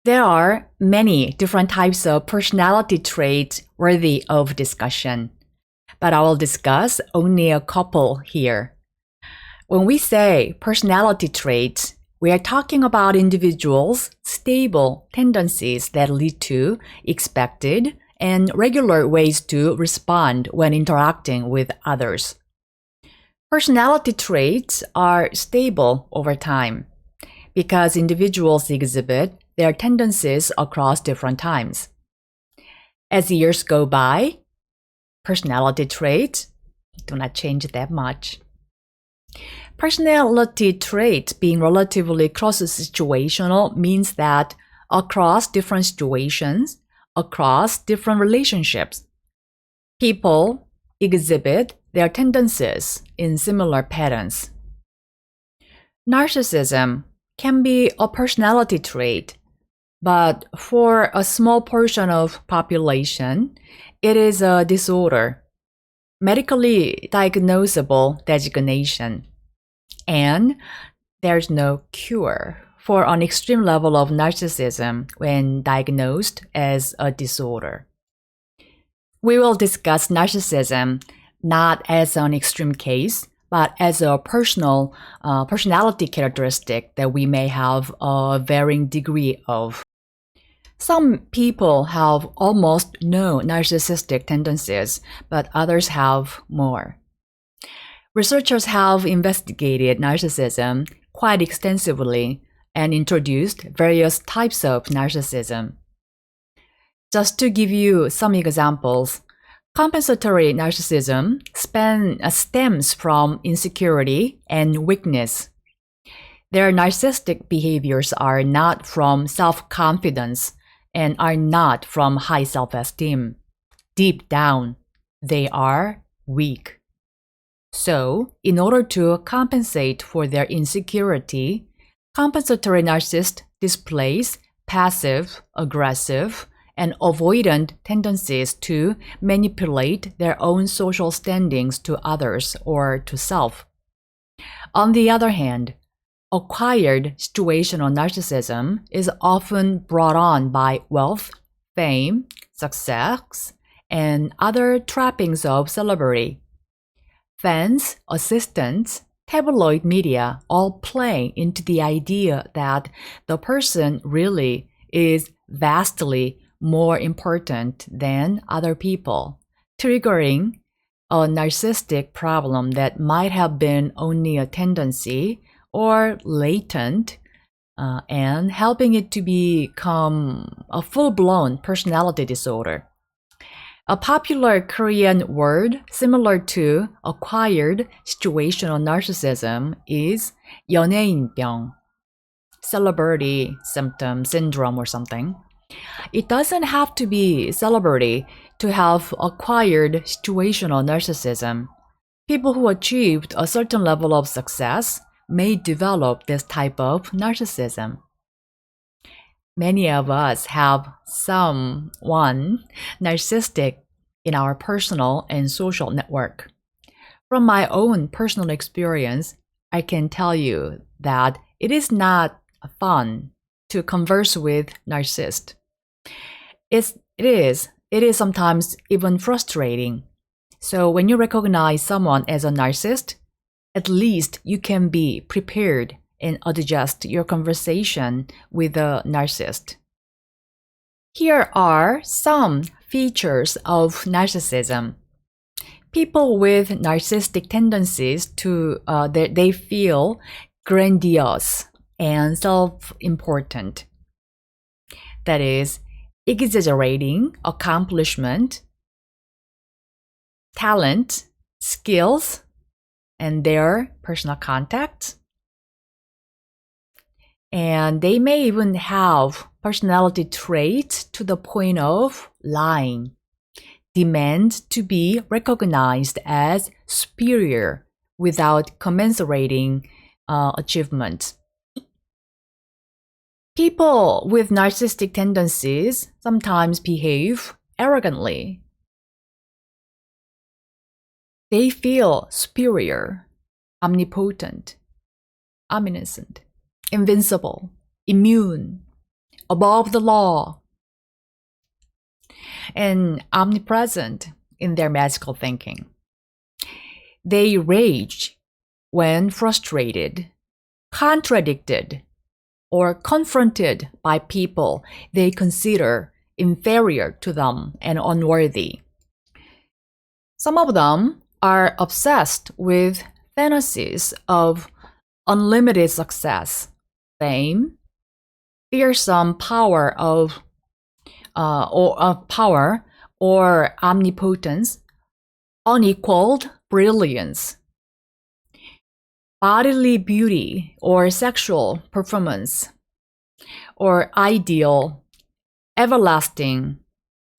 There are many different types of personality traits worthy of discussion, but I will discuss only a couple here. When we say personality traits, we are talking about individuals' stable tendencies that lead to expected and regular ways to respond when interacting with others. Personality traits are stable over time because individuals exhibit their tendencies across different times. As years go by, personality traits do not change that much. Personality traits being relatively cross-situational means that across different situations, across different relationships, people exhibit their tendencies in similar patterns. Narcissism can be a personality trait, but for a small portion of population, it is a disorder, medically diagnosable designation, and there's no cure for an extreme level of narcissism when diagnosed as a disorder. We will discuss narcissism not as an extreme case, but as a personality characteristic that we may have a varying degree of. Some people have almost no narcissistic tendencies, but others have more. Researchers have investigated narcissism quite extensively and introduced various types of narcissism. Just to give you some examples, compensatory narcissism stems from insecurity and weakness. Their narcissistic behaviors are not from self-confidence and are not from high self-esteem. Deep down, they are weak. So, in order to compensate for their insecurity, compensatory narcissists displays passive, aggressive, and avoidant tendencies to manipulate their own social standings to others or to self. On the other hand, acquired situational narcissism is often brought on by wealth, fame, success, and other trappings of celebrity. Fans, assistants, tabloid media all play into the idea that the person really is vastly more important than other people, triggering a narcissistic problem that might have been only a tendency or latent, and helping it to become a full-blown personality disorder. A popular Korean word similar to acquired situational narcissism is 연예인병, celebrity syndrome or something. It doesn't have to be celebrity to have acquired situational narcissism. People who achieved a certain level of success may develop this type of narcissism. Many of us have someone narcissistic in our personal and social network. From my own personal experience, I can tell you that it is not fun to converse with narcissists. It is sometimes even frustrating. So when you recognize someone as a narcissist, at least you can be prepared and adjust your conversation with a narcissist. Here are some features of narcissism. People with narcissistic tendencies they feel grandiose and self-important. That is, exaggerating accomplishment, talent, skills, and their personal contacts. And they may even have personality traits to the point of lying, demand to be recognized as superior without commensurating achievement. People with narcissistic tendencies sometimes behave arrogantly. They feel superior, omnipotent, omniscient, invincible, immune, above the law, and omnipresent in their magical thinking. They rage when frustrated, contradicted, or confronted by people they consider inferior to them and unworthy. Some of them are obsessed with fantasies of unlimited success, fame, fearsome power or omnipotence, unequaled brilliance, bodily beauty or sexual performance, or ideal, everlasting,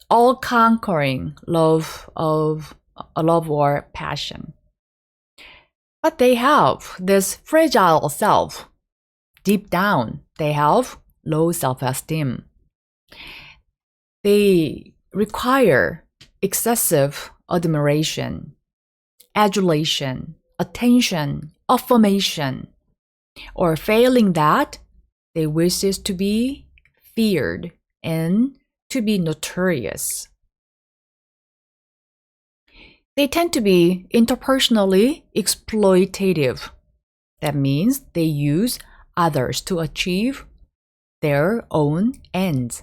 all-conquering love or passion. But they have this fragile self. Deep down, they have low self-esteem. They require excessive admiration, adulation, attention, affirmation, or failing that, they wish to be feared and to be notorious. They tend to be interpersonally exploitative. That means they use others to achieve their own ends.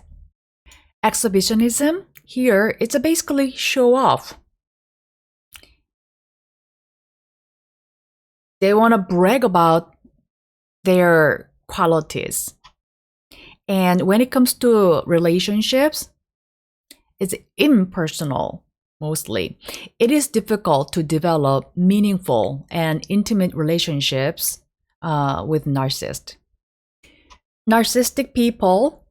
Exhibitionism, here, it's basically show off. They want to brag about their qualities. And when it comes to relationships, it's impersonal, mostly. It is difficult to develop meaningful and intimate relationships with narcissists. Narcissistic people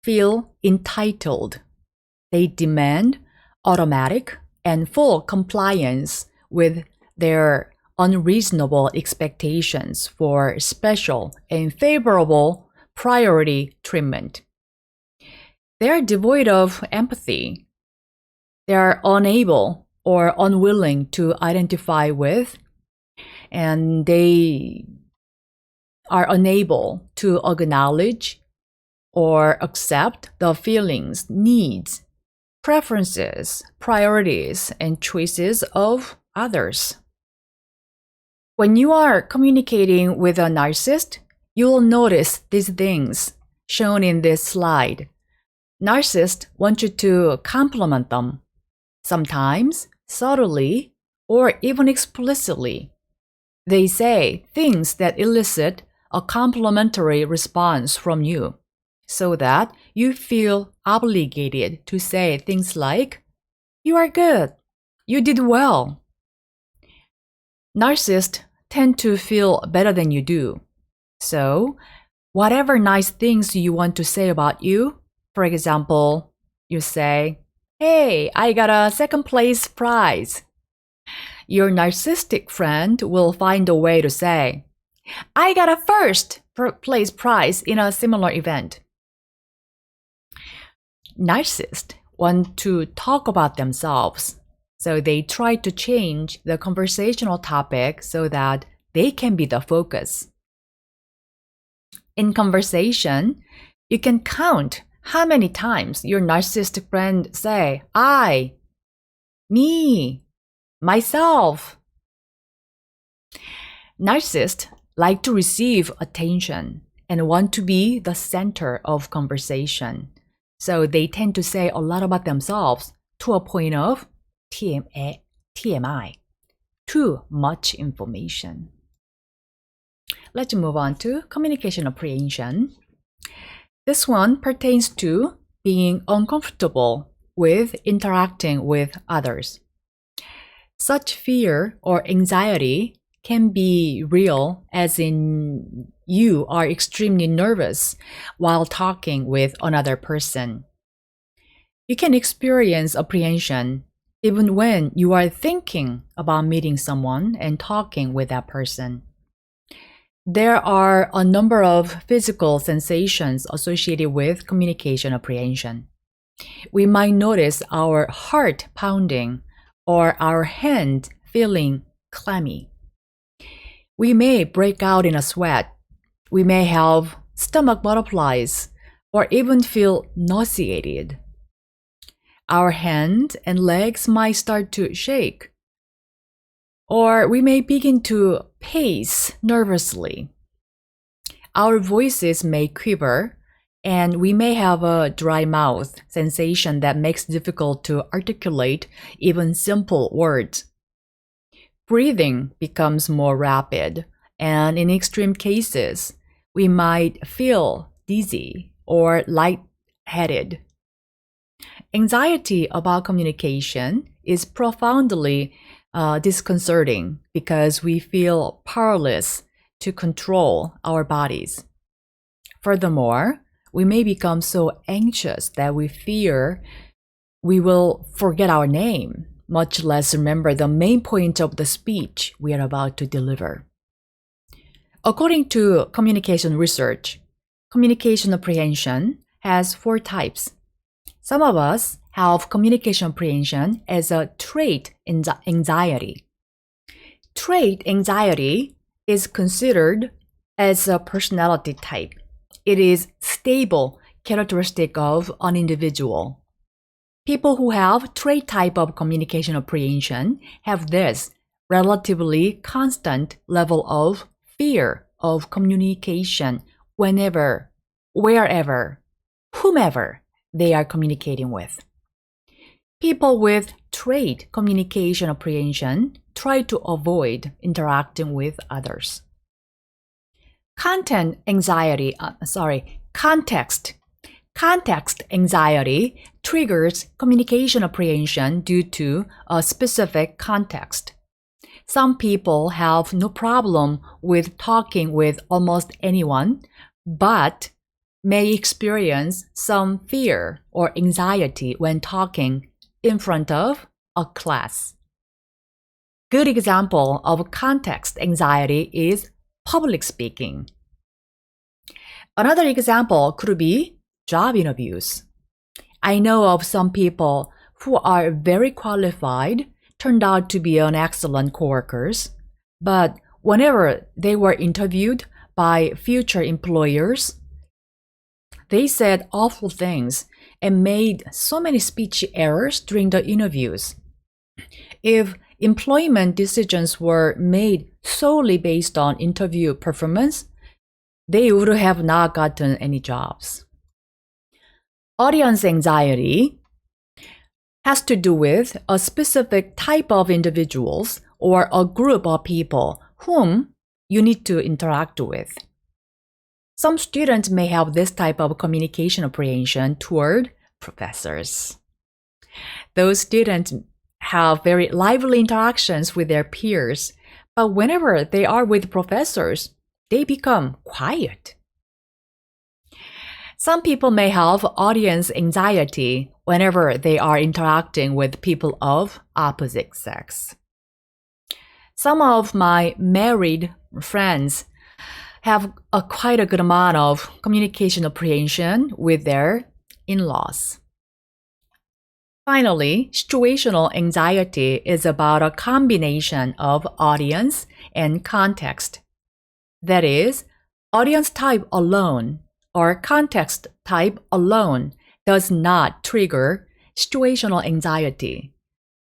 feel entitled. They demand automatic and full compliance with their unreasonable expectations for special and favorable priority treatment. They are devoid of empathy. They are unable or unwilling to identify with, and they are unable to acknowledge or accept the feelings, needs, preferences, priorities, and choices of others. When you are communicating with a narcissist, you will notice these things shown in this slide. Narcissists want you to compliment them, sometimes subtly or even explicitly. They say things that elicit a complimentary response from you, so that you feel obligated to say things like, "You are good," "You did well." Narcissists tend to feel better than you do. So, whatever nice things you want to say about you, for example, you say, "Hey, I got a second place prize." Your narcissistic friend will find a way to say, "I got a first place prize in a similar event." Narcissists want to talk about themselves, so they try to change the conversational topic so that they can be the focus. In conversation, you can count how many times your narcissistic friend say, "I," "me," "myself." Narcissists like to receive attention and want to be the center of conversation. So they tend to say a lot about themselves to a point of TMI, too much information. Let's move on to communication apprehension. This one pertains to being uncomfortable with interacting with others. Such fear or anxiety can be real, as in you are extremely nervous while talking with another person. You can experience apprehension even when you are thinking about meeting someone and talking with that person. There are a number of physical sensations associated with communication apprehension. We might notice our heart pounding or our hand feeling clammy. We may break out in a sweat. We may have stomach butterflies or even feel nauseated. Our hands and legs might start to shake, or we may begin to pace nervously. Our voices may quiver, and we may have a dry mouth sensation that makes it difficult to articulate even simple words. Breathing becomes more rapid, and in extreme cases, we might feel dizzy or lightheaded. Anxiety about communication is profoundly disconcerting because we feel powerless to control our bodies. Furthermore, we may become so anxious that we fear we will forget our name, much less remember the main point of the speech we are about to deliver. According to communication research, communication apprehension has 4 types. Some of us have communication apprehension as a trait anxiety. Trait anxiety is considered as a personality type. It is stable characteristic of an individual. People who have trait type of communication apprehension have this relatively constant level of fear of communication whenever, wherever, whomever they are communicating with. People with trait communication apprehension try to avoid interacting with others. Context anxiety triggers communication apprehension due to a specific context. Some people have no problem with talking with almost anyone, but may experience some fear or anxiety when talking in front of a class. Good example of context anxiety is public speaking. Another example could be job interviews. I know of some people who are very qualified, turned out to be an excellent coworkers, but whenever they were interviewed by future employers, they said awful things and made so many speech errors during the interviews. If employment decisions were made solely based on interview performance, they would have not gotten any jobs. Audience anxiety has to do with a specific type of individuals or a group of people whom you need to interact with. Some students may have this type of communication apprehension toward professors. Those students have very lively interactions with their peers, but whenever they are with professors, they become quiet. Some people may have audience anxiety whenever they are interacting with people of opposite sex. Some of my married friends have quite a good amount of communication apprehension with their in-laws. Finally, situational anxiety is about a combination of audience and context. That is, audience type alone or context type alone does not trigger situational anxiety,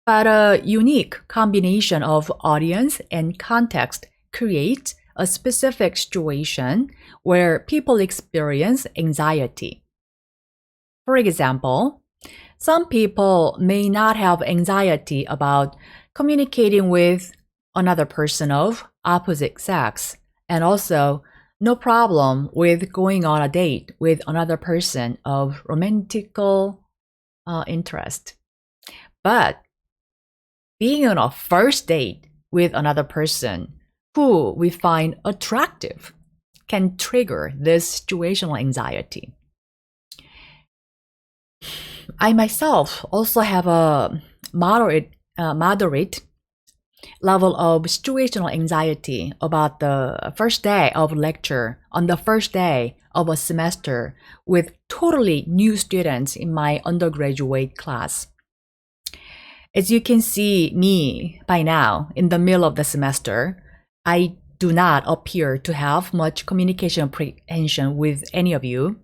but a unique combination of audience and context creates a specific situation where people experience anxiety. For example, some people may not have anxiety about communicating with another person of opposite sex, and also no problem with going on a date with another person of romantical interest. But being on a first date with another person who we find attractive can trigger this situational anxiety. I myself also have a moderate level of situational anxiety about the first day of lecture on the first day of a semester with totally new students in my undergraduate class. As you can see me by now, in the middle of the semester, I do not appear to have much communication apprehension with any of you,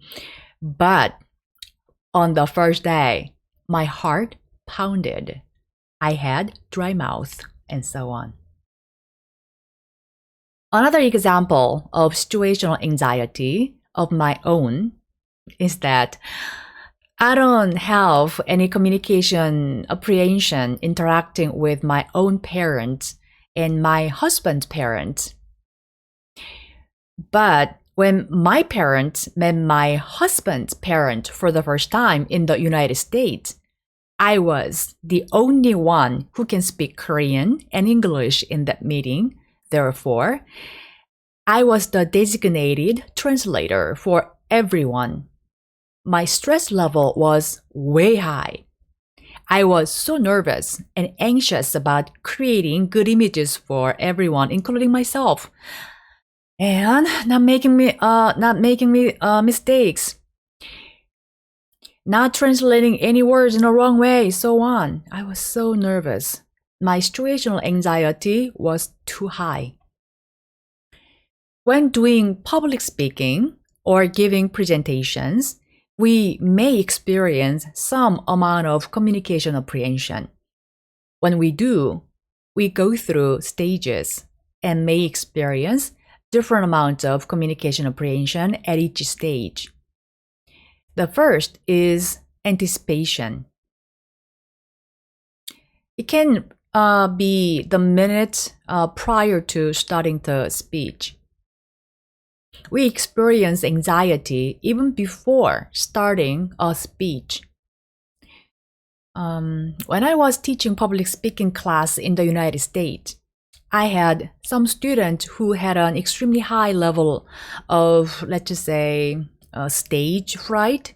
But on the first day, my heart pounded. I had dry mouth, and so on. Another example of situational anxiety of my own is that I don't have any communication apprehension interacting with my own parents and my husband's parents. But when my parents met my husband's parent for the first time in the United States, I was the only one who can speak Korean and English in that meeting. Therefore, I was the designated translator for everyone. My stress level was way high. I was so nervous and anxious about creating good images for everyone, including myself, and not making mistakes, not translating any words in the wrong way, so on. I was so nervous. My situational anxiety was too high. When doing public speaking or giving presentations, we may experience some amount of communication apprehension. When we do, we go through stages and may experience different amounts of communication apprehension at each stage. The first is anticipation. It can be the minutes prior to starting the speech. We experience anxiety even before starting a speech. When I was teaching public speaking class in the United States, I had some students who had an extremely high level of, let's just say, stage fright.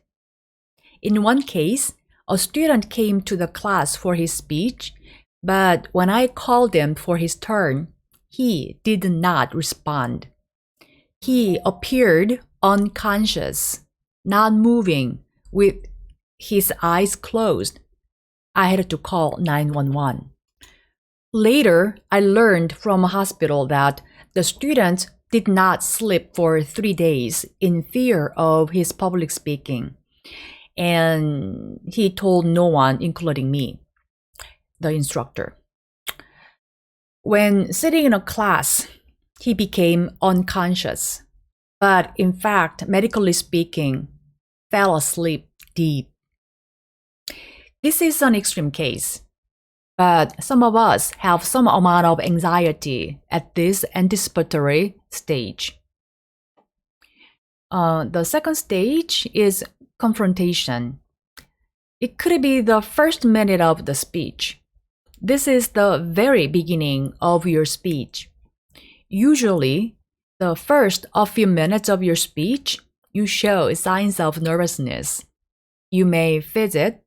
In one case, a student came to the class for his speech, but when I called him for his turn, he did not respond. He appeared unconscious, not moving, with his eyes closed. I had to call 911. Later, I learned from a hospital that the student did not sleep for 3 days in fear of his public speaking. And he told no one, including me, the instructor. When sitting in a class, he became unconscious, but in fact, medically speaking, fell asleep deep. This is an extreme case, but some of us have some amount of anxiety at this anticipatory stage. The second stage is confrontation. It could be the first minute of the speech. This is the very beginning of your speech. Usually, the first few minutes of your speech, you show signs of nervousness. You may fidget,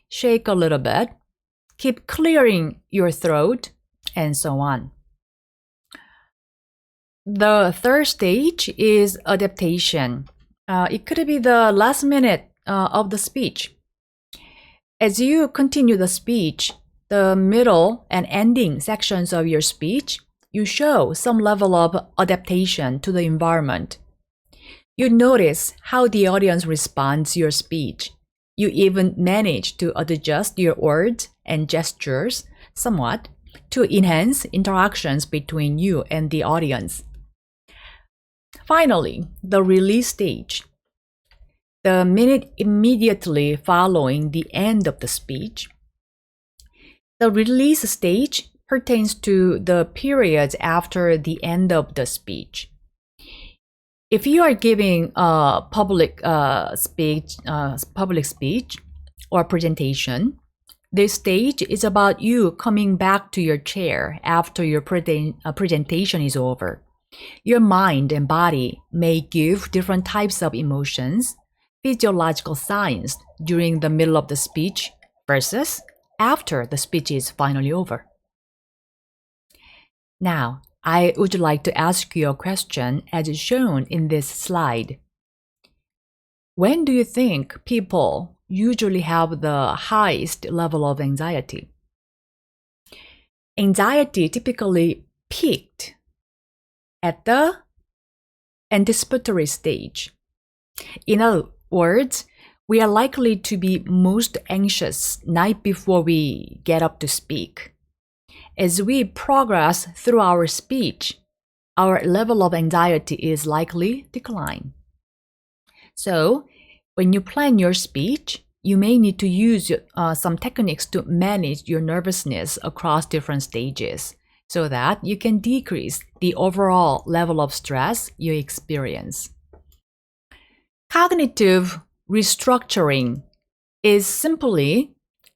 shake a little bit, keep clearing your throat, and so on. The third stage is adaptation. It could be the last minute of the speech. As you continue the speech, the middle and ending sections of your speech, you show some level of adaptation to the environment. You notice how the audience responds to your speech. You even manage to adjust your words and gestures somewhat to enhance interactions between you and the audience. Finally, the release stage. The minute immediately following the end of the speech. The release stage pertains to the period after the end of the speech. If you are giving a public speech or presentation, this stage is about you coming back to your chair after your presentation is over. Your mind and body may give different types of emotions, physiological signs during the middle of the speech versus after the speech is finally over. Now, I would like to ask you a question as shown in this slide. When do you think people usually have the highest level of anxiety? Anxiety typically peaked at the anticipatory stage. In words, we are likely to be most anxious night before we get up to speak. As we progress through our speech, our level of anxiety is likely to decline. So, when you plan your speech, you may need to use some techniques to manage your nervousness across different stages so that you can decrease the overall level of stress you experience. Cognitive restructuring is simply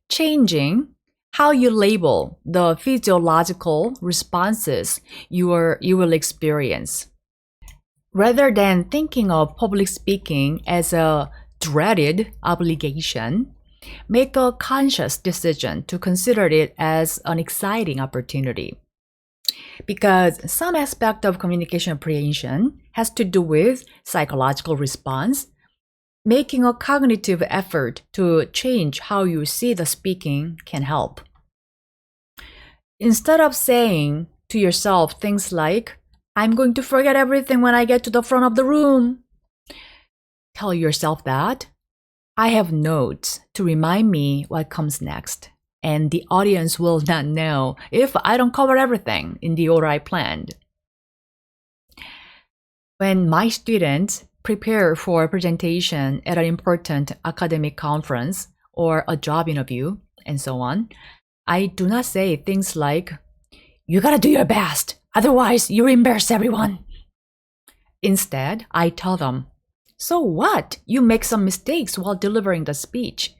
changing how you label the physiological responses you will experience. Rather than thinking of public speaking as a dreaded obligation, make a conscious decision to consider it as an exciting opportunity. Because some aspect of communication apprehension has to do with psychological response, making a cognitive effort to change how you see the speaking can help. Instead of saying to yourself things like, "I'm going to forget everything when I get to the front of the room," tell yourself that, "I have notes to remind me what comes next, and the audience will not know if I don't cover everything in the order I planned." When my students prepare for a presentation at an important academic conference or a job interview, and so on, I do not say things like, "You gotta do your best, otherwise you embarrass everyone." Instead, I tell them, "So what? You make some mistakes while delivering the speech.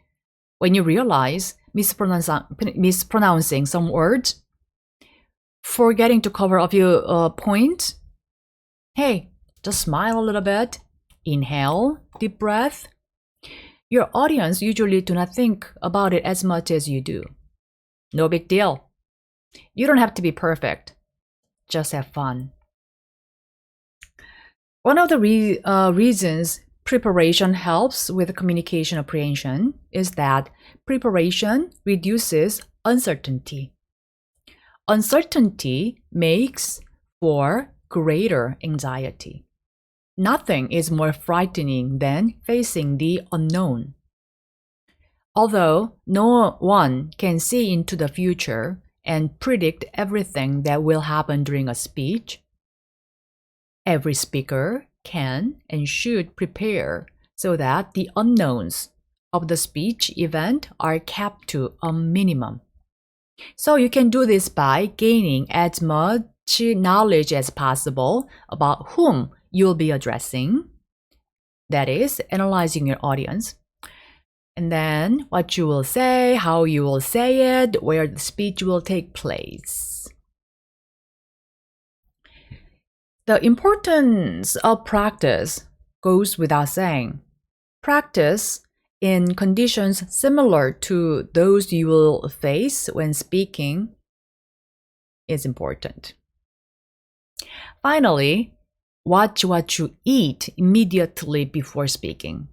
When you realize mispronouncing some words, forgetting to cover a few points, hey, just smile a little bit, inhale, deep breath." Your audience usually do not think about it as much as you do. No big deal. You don't have to be perfect. Just have fun. One of the reasons preparation helps with communication apprehension is that preparation reduces uncertainty. Uncertainty makes for greater anxiety. Nothing is more frightening than facing the unknown. Although no one can see into the future and predict everything that will happen during a speech, every speaker can and should prepare so that the unknowns of the speech event are kept to a minimum. So you can do this by gaining as much knowledge as possible about whom you'll be addressing, that is, analyzing your audience, and then what you will say, how you will say it, where the speech will take place. The importance of practice goes without saying. Practice in conditions similar to those you will face when speaking is important. Finally, watch what you eat immediately before speaking.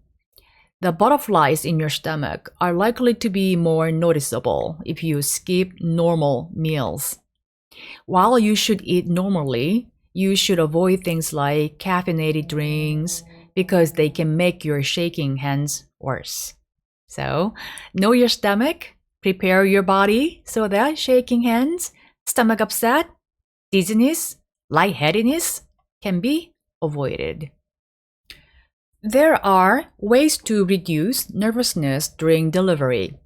The butterflies in your stomach are likely to be more noticeable if you skip normal meals. While you should eat normally, you should avoid things like caffeinated drinks because they can make your shaking hands worse. So, know your stomach, prepare your body so that shaking hands, stomach upset, dizziness, lightheadedness can be avoided. There are ways to reduce nervousness during delivery.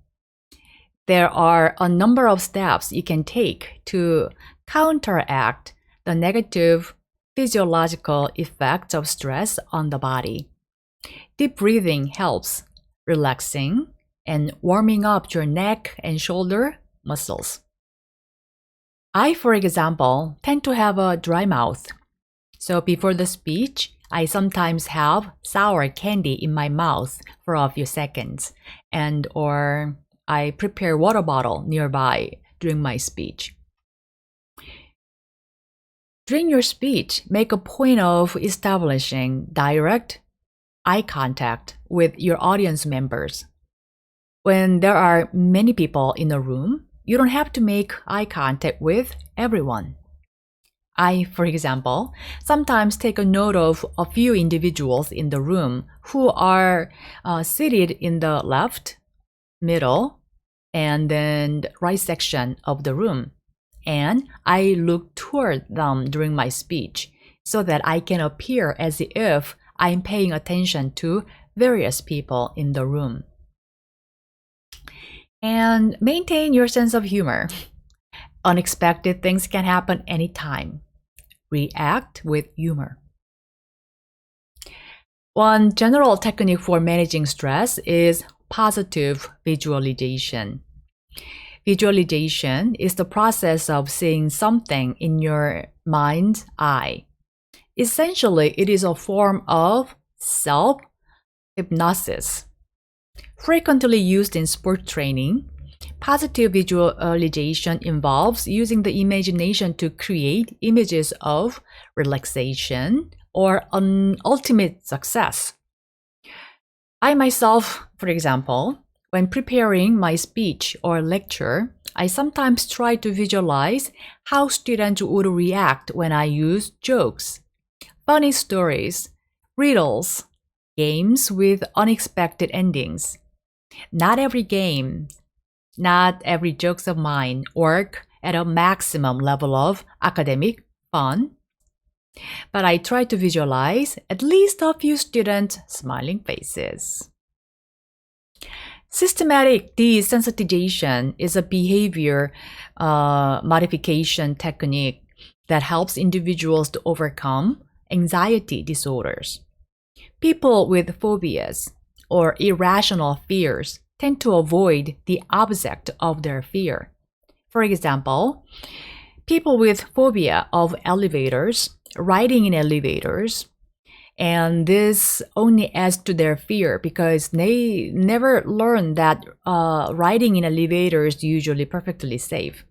There are a number of steps you can take to counteract the negative physiological effects of stress on the body. Deep breathing helps relaxing and warming up your neck and shoulder muscles. I, for example, tend to have a dry mouth. So before the speech, I sometimes have sour candy in my mouth for a few seconds, or I prepare water bottle nearby during my speech. During your speech, make a point of establishing direct eye contact with your audience members. When there are many people in a room, you don't have to make eye contact with everyone. I, for example, sometimes take a note of a few individuals in the room who are seated in the left, middle, and then the right section of the room. And I look toward them during my speech so that I can appear as if I'm paying attention to various people in the room. And maintain your sense of humor. Unexpected things can happen anytime. React with humor. One general technique for managing stress is positive visualization. Visualization is the process of seeing something in your mind's eye. Essentially, it is a form of self-hypnosis. Frequently used in sport training, positive visualization involves using the imagination to create images of relaxation or an ultimate success. I myself, for example, when preparing my speech or lecture, I sometimes try to visualize how students would react when I use jokes, funny stories, riddles, games with unexpected endings. Not every game, not every jokes of mine work at a maximum level of academic fun, but I try to visualize at least a few students' smiling faces. Systematic desensitization is a behavior modification technique that helps individuals to overcome anxiety disorders. People with phobias or irrational fears tend to avoid the object of their fear. For example, people with phobia of elevators, riding in elevators, and this only adds to their fear because they never learned that riding in elevators is usually perfectly safe.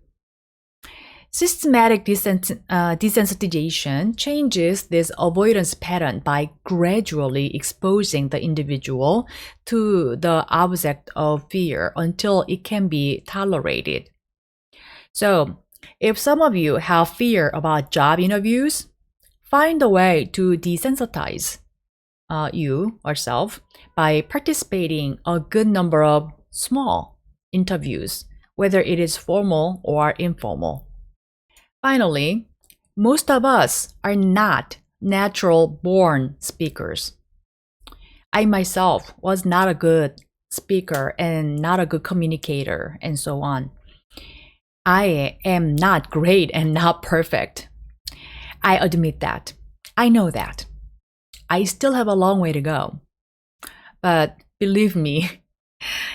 Systematic desensitization changes this avoidance pattern by gradually exposing the individual to the object of fear until it can be tolerated. So, if some of you have fear about job interviews, find a way to desensitize you or self by participating a good number of small interviews, whether it is formal or informal. Finally, most of us are not natural-born speakers. I myself was not a good speaker and not a good communicator and so on. I am not great and not perfect. I admit that. I know that. I still have a long way to go. But believe me,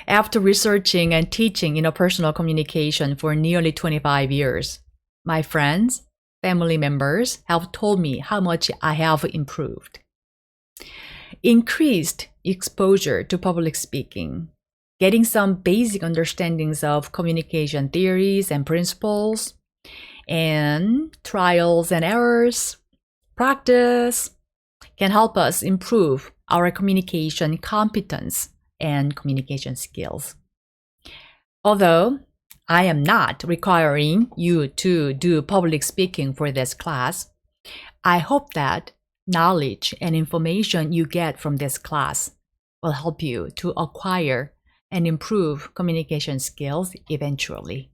after researching and teaching interpersonal communication for nearly 25 years, my friends, family members have told me how much I have improved. Increased exposure to public speaking, getting some basic understandings of communication theories and principles, and trials and errors, practice can help us improve our communication competence and communication skills. Although I am not requiring you to do public speaking for this class, I hope that knowledge and information you get from this class will help you to acquire and improve communication skills eventually.